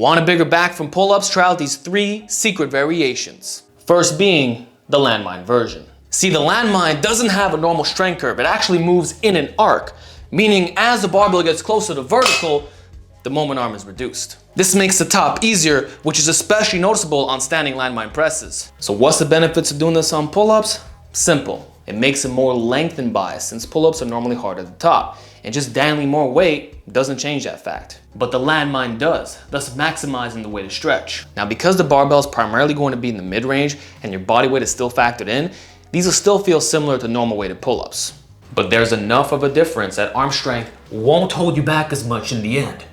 Want a bigger back from pull-ups? Try out these 3 secret variations. First being the landmine version. See, the landmine doesn't have a normal strength curve. It actually moves in an arc, meaning as the barbell gets closer to vertical, the moment arm is reduced. This makes the top easier, which is especially noticeable on standing landmine presses. So what's the benefits of doing this on pull-ups? Simple. It makes it more lengthened bias since pull-ups are normally hard at the top, and just dangling more weight doesn't change that fact. But the landmine does, thus maximizing the weighted stretch. Now, because the barbell is primarily going to be in the mid-range and your body weight is still factored in, these will still feel similar to normal weighted pull-ups. But there's enough of a difference that arm strength won't hold you back as much in the end.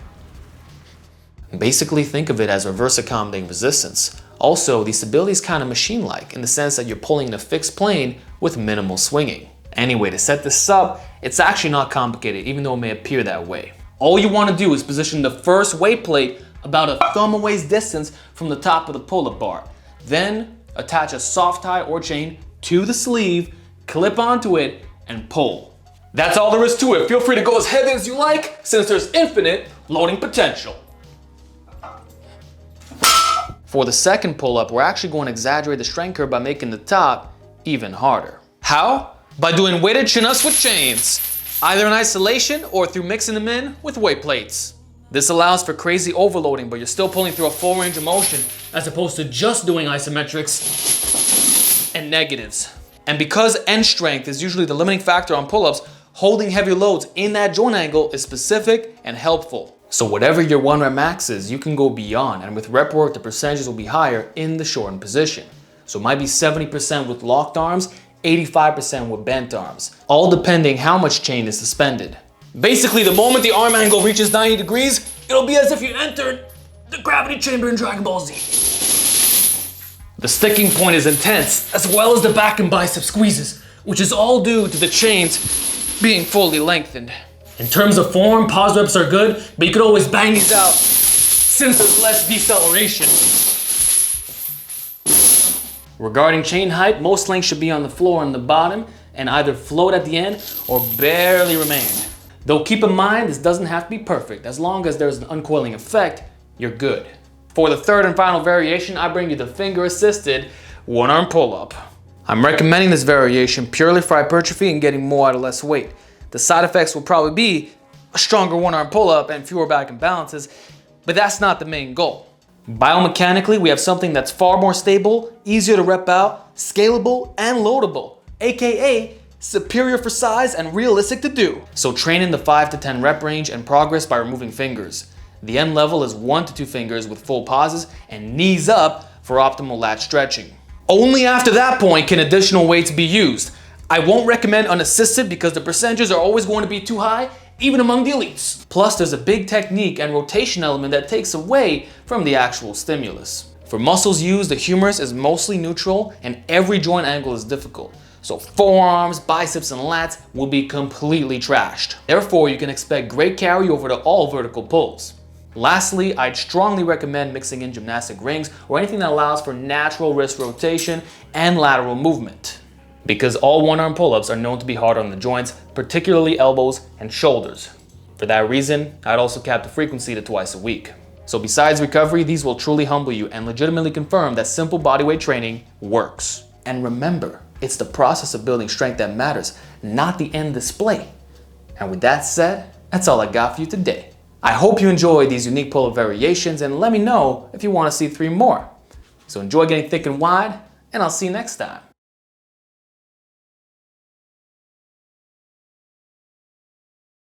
Basically, think of it as reverse accommodating resistance. Also, the stability is kind of machine-like in the sense that you're pulling in a fixed plane with minimal swinging. Anyway, to set this up, it's actually not complicated, even though it may appear that way. All you want to do is position the first weight plate about a thumb away's distance from the top of the pull-up bar. Then, attach a soft tie or chain to the sleeve, clip onto it, and pull. That's all there is to it. Feel free to go as heavy as you like, since there's infinite loading potential. For the second pull-up, we're actually going to exaggerate the strength curve by making the top even harder. How? By doing weighted chin-ups with chains, either in isolation or through mixing them in with weight plates. This allows for crazy overloading, but you're still pulling through a full range of motion as opposed to just doing isometrics and negatives. And because end strength is usually the limiting factor on pull-ups, holding heavy loads in that joint angle is specific and helpful. So whatever your 1 rep max is, you can go beyond, and with rep work, the percentages will be higher in the shortened position. So it might be 70% with locked arms, 85% with bent arms, all depending how much chain is suspended. Basically, the moment the arm angle reaches 90 degrees, it'll be as if you entered the gravity chamber in Dragon Ball Z. The sticking point is intense, as well as the back and bicep squeezes, which is all due to the chains being fully lengthened. In terms of form, pause reps are good, but you could always bang these out since there's less deceleration. Regarding chain height, most lengths should be on the floor and the bottom and either float at the end or barely remain. Though keep in mind, this doesn't have to be perfect. As long as there's an uncoiling effect, you're good. For the third and final variation, I bring you the finger-assisted one-arm pull-up. I'm recommending this variation purely for hypertrophy and getting more out of less weight. The side effects will probably be a stronger one-arm pull-up and fewer back imbalances, but that's not the main goal. Biomechanically, we have something that's far more stable, easier to rep out, scalable, and loadable, aka superior for size and realistic to do. So train in the 5 to 10 rep range and progress by removing fingers. The end level is 1 to 2 fingers with full pauses and knees up for optimal lat stretching. Only after that point can additional weights be used. I won't recommend unassisted because the percentages are always going to be too high, even among the elites. Plus, there's a big technique and rotation element that takes away from the actual stimulus. For muscles used, the humerus is mostly neutral and every joint angle is difficult. So forearms, biceps, and lats will be completely trashed. Therefore, you can expect great carry over to all vertical pulls. Lastly, I'd strongly recommend mixing in gymnastic rings or anything that allows for natural wrist rotation and lateral movement. Because all one-arm pull-ups are known to be hard on the joints, particularly elbows and shoulders. For that reason, I'd also cap the frequency to twice a week. So besides recovery, these will truly humble you and legitimately confirm that simple bodyweight training works. And remember, it's the process of building strength that matters, not the end display. And with that said, that's all I got for you today. I hope you enjoyed these unique pull-up variations and let me know if you want to see 3 more. So enjoy getting thick and wide, and I'll see you next time.